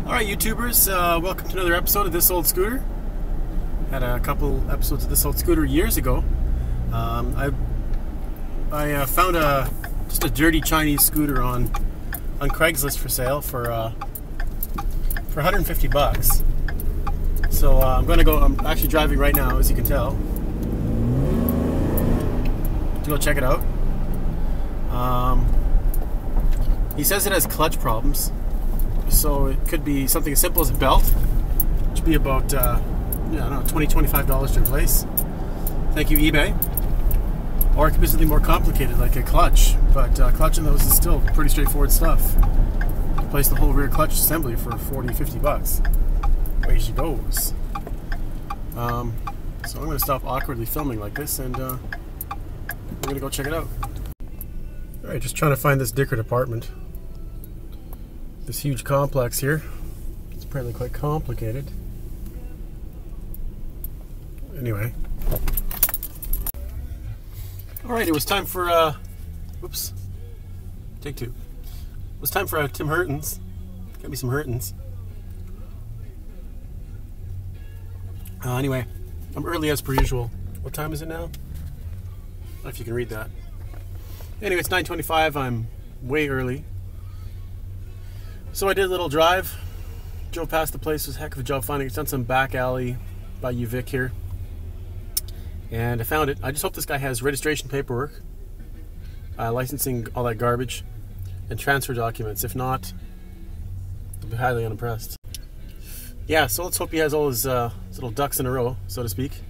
Alright YouTubers, welcome to another episode of This Old Scooter. Had a couple episodes of This Old Scooter years ago. I found just a dirty Chinese scooter on Craigslist for sale for $150. So I'm actually driving right now, as you can tell, to go check it out. He says it has clutch problems. So it could be something as simple as a belt, which would be about, I don't know, $20–25 to replace. Thank you, eBay. Or it could be something more complicated, like a clutch. But clutch in those is still pretty straightforward stuff. Replace the whole rear clutch assembly for $40–50. Away she goes. So I'm going to stop awkwardly filming like this, and we're going to go check it out. Alright, just trying to find this Dickert apartment. This huge complex here. It's apparently quite complicated. Anyway. Alright, it was time for, whoops. Take two. It was time for Tim Hortons. Get me some Hortons. Anyway, I'm early as per usual. What time is it now? I don't know if you can read that. Anyway, it's 9:25. I'm way early. So I did a little drive, drove past the place. It was a heck of a job finding it. It's on some back alley by UVic here. And I found it. I just hope this guy has registration paperwork, licensing, all that garbage, and transfer documents. If not, I'll be highly unimpressed. Yeah, so let's hope he has all his little ducks in a row, so to speak.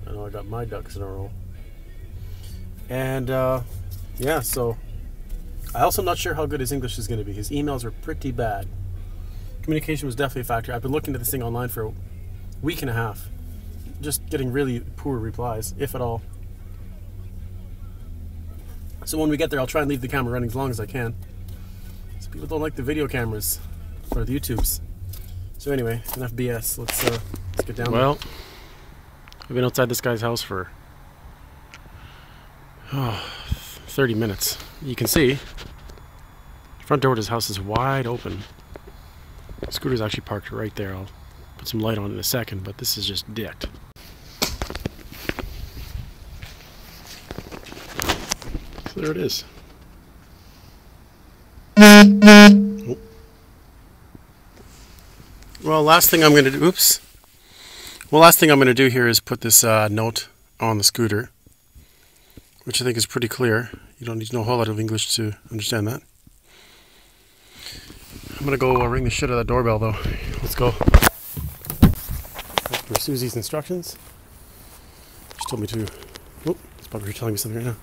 I know I got my ducks in a row. And yeah, so I also am not sure how good his English is going to be. His emails are pretty bad. Communication was definitely a factor. I've been looking at this thing online for a week and a half. Just getting really poor replies, if at all. So when we get there, I'll try and leave the camera running as long as I can. So people don't like the video cameras or the YouTubes. So anyway, enough BS. Let's get down there. Well, I've been outside this guy's house for 30 minutes. You can see the front door to his house is wide open. The scooter's actually parked right there. I'll put some light on in a second, but this is just dicked. So there it is. Oh. Well, last thing I'm going to do, oops. Well, last thing I'm going to do here is put this note on the scooter, which I think is pretty clear. You don't need to know a whole lot of English to understand that. I'm going to go ring the shit out of that doorbell, though. Let's go. For Susie's instructions. She told me to... Oh, it's probably telling me something right now.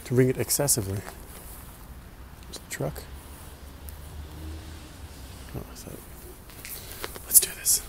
To ring it excessively. There's the truck. Oh, is that... Let's do this.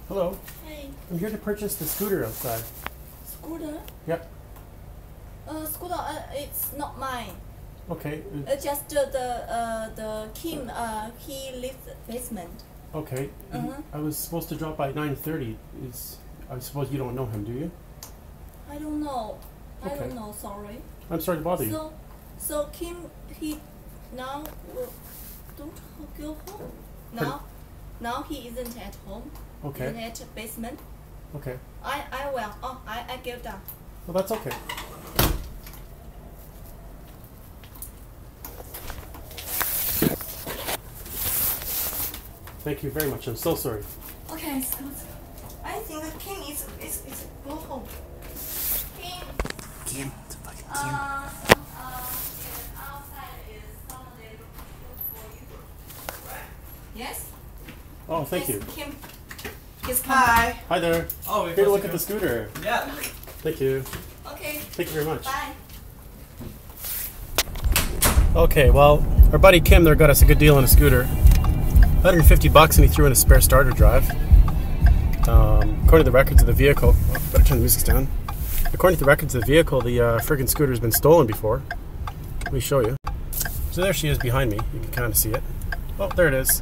Hello. Hey. I'm here to purchase the scooter outside. Scooter? Yep. Scooter, it's not mine. Okay. Just the Kim, he lives basement. Okay. I was supposed to drop by 9:30. I suppose you don't know him, do you? I don't know. Okay. I don't know. Sorry. I'm sorry to bother you. So Kim, he now don't go home. Now he isn't at home. Okay. Isn't at basement. Okay. I will. Oh, I give down. Well, that's okay. Thank you very much. I'm so sorry. Okay, so I think that Kim is go home. Kim. It's a fucking Kim. Outside is somebody looking for you. Right? Yes? Oh, thank you. Kim. It's Hi. Hi there. Oh, Here to look at the scooter. Yeah. Thank you. Okay. Thank you very much. Bye. Okay, well, our buddy Kim there got us a good deal on a scooter. $150 and he threw in a spare starter drive. According to the records of the vehicle, better turn the music down. According to the records of the vehicle, the friggin' scooter's been stolen before. Let me show you. So there she is behind me. You can kind of see it. Oh, there it is.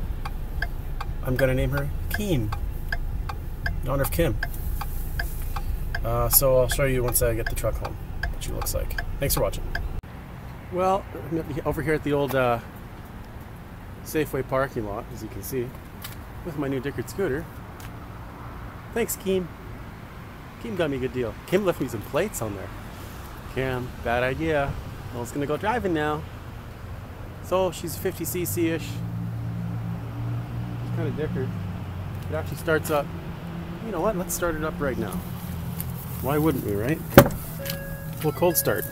I'm gonna name her Kim, in honor of Kim. So I'll show you once I get the truck home what she looks like. Thanks for watching. Well, I'm over here at the old Safeway parking lot, as you can see, with my new Dickard scooter. Thanks, Kim. Kim got me a good deal. Kim left me some plates on there. Kim, bad idea. I was gonna go driving now. So she's 50cc-ish. It's kind of Dickard. It actually starts up. You know what? Let's start it up right now. Why wouldn't we, right? Well, cold start.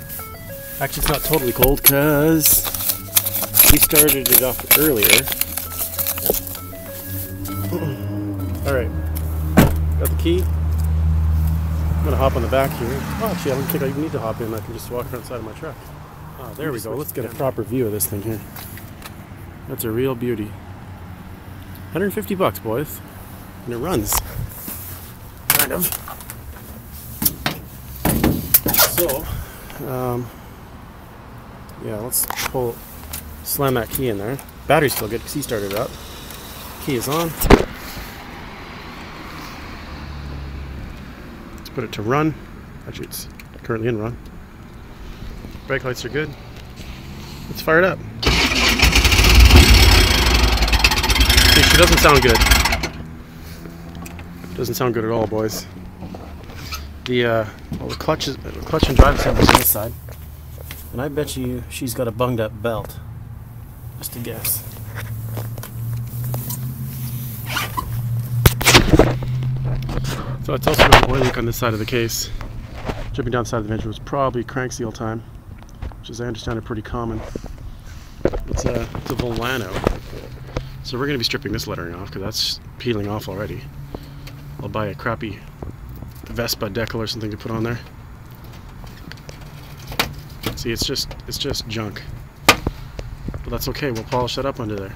Actually, it's not totally cold because we started it up earlier. All right, got the key. I'm gonna hop on the back here. Oh, actually, I don't think I even need to hop in. I can just walk around the side of my truck. Oh, there we go. Let's get a proper view of this thing here. That's a real beauty. $150, boys, and it runs. Kind of. So, yeah, let's slam that key in there. Battery's still good because he started it up. Key is on. Let's put it to run. Actually, it's currently in run. Brake lights are good. Let's fire it up. See, she doesn't sound good. Doesn't sound good at all, boys. The clutch and drive assembly's on this side, and I bet you she's got a bunged up belt. Just a guess. So it's also got an oil leak on this side of the case. Dripping down the side of the Benzhou was probably crank seal time, which, as I understand, are pretty common. It's a Volano. So we're going to be stripping this lettering off because that's peeling off already. I'll buy a crappy Vespa decal or something to put on there. See, it's just junk. But that's okay, we'll polish that up under there.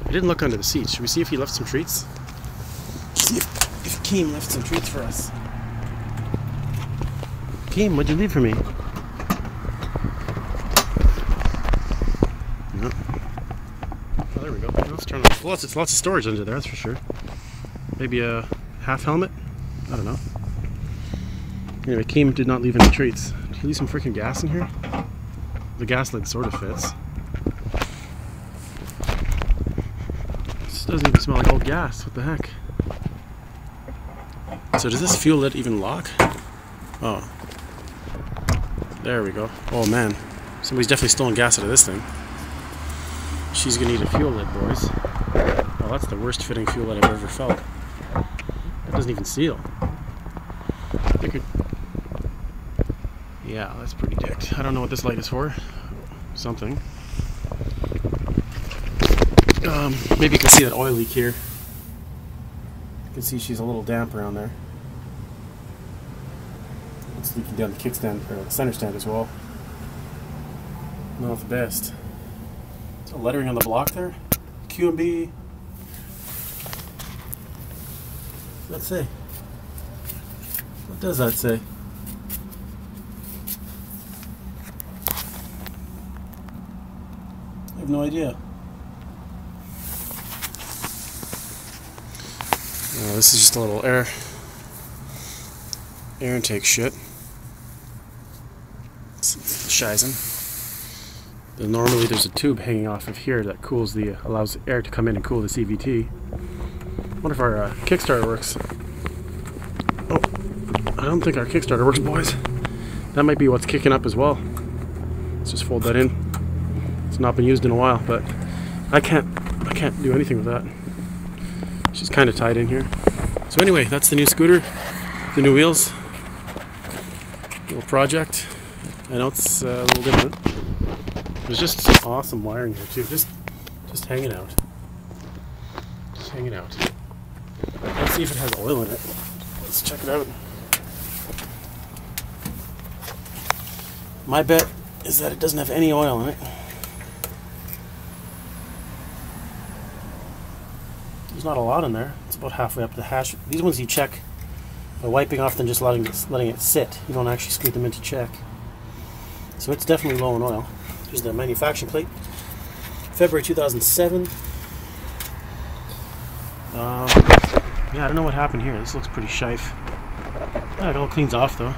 I didn't look under the seats. Should we see if he left some treats? See if Keem left some treats for us. Keem, what'd you leave for me? No. Oh, there we go. Let's turn on. Well, lots of storage under there, that's for sure. Maybe a half helmet? I don't know. Anyway, Keem did not leave any treats. Did he leave some freaking gas in here? The gas lid sort of fits. This doesn't even smell like old gas. What the heck? So does this fuel lid even lock? Oh. There we go. Oh man. Somebody's definitely stolen gas out of this thing. She's gonna need a fuel lid, boys. Oh, that's the worst fitting fuel lid I've ever felt. It doesn't even seal. Yeah, that's pretty dicked. I don't know what this light is for. Something. Maybe you can see that oil leak here. You can see she's a little damp around there. It's leaking down the kickstand, or the center stand as well. Not the best. Is there lettering on the block there? Q&B. What's that say? What does that say? I have no idea. This is just a little air intake shit. It's shizen. Normally there's a tube hanging off of here that allows air to come in and cool the CVT. I wonder if our Kickstarter works. Oh, I don't think our Kickstarter works, boys. That might be what's kicking up as well. Let's just fold that in. It's not been used in a while, but I can't do anything with that. She's kind of tied in here. So anyway, that's the new scooter, the new wheels, little project. I know it's a little different. There's just some awesome wiring here too. Just hanging out. Just hanging out. Let's see if it has oil in it. Let's check it out. My bet is that it doesn't have any oil in it. There's not a lot in there. It's about halfway up the hash. These ones you check by wiping off them, just letting it sit. You don't actually scoot them in to check. So it's definitely low in oil. Here's the manufacturing plate. February 2007. Yeah, I don't know what happened here. This looks pretty shife. Yeah, it all cleans off though.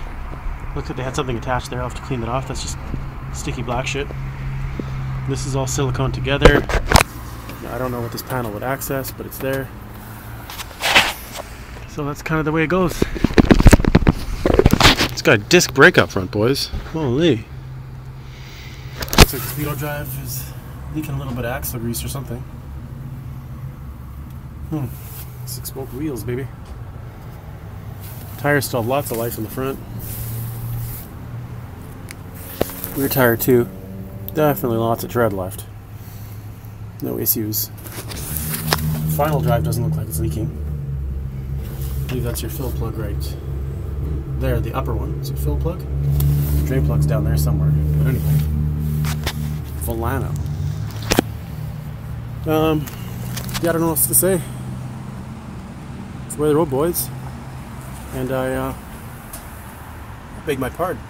Looks like they had something attached there. I'll have to clean that off. That's just sticky black shit. This is all silicone together. Now, I don't know what this panel would access, but it's there. So that's kind of the way it goes. It's got a disc brake up front, boys. Holy. Looks like the speedo drive is leaking a little bit of axle grease or something. 6-spoke wheels, baby. Tires still have lots of life in the front. Rear tire too. Definitely lots of tread left. No issues. Final drive doesn't look like it's leaking. I believe that's your fill plug right there, the upper one. Is it fill plug? Drain plug's down there somewhere. But anyway. Volano. Yeah, I don't know what else to say. It's the way of the road, boys. And I beg my pardon.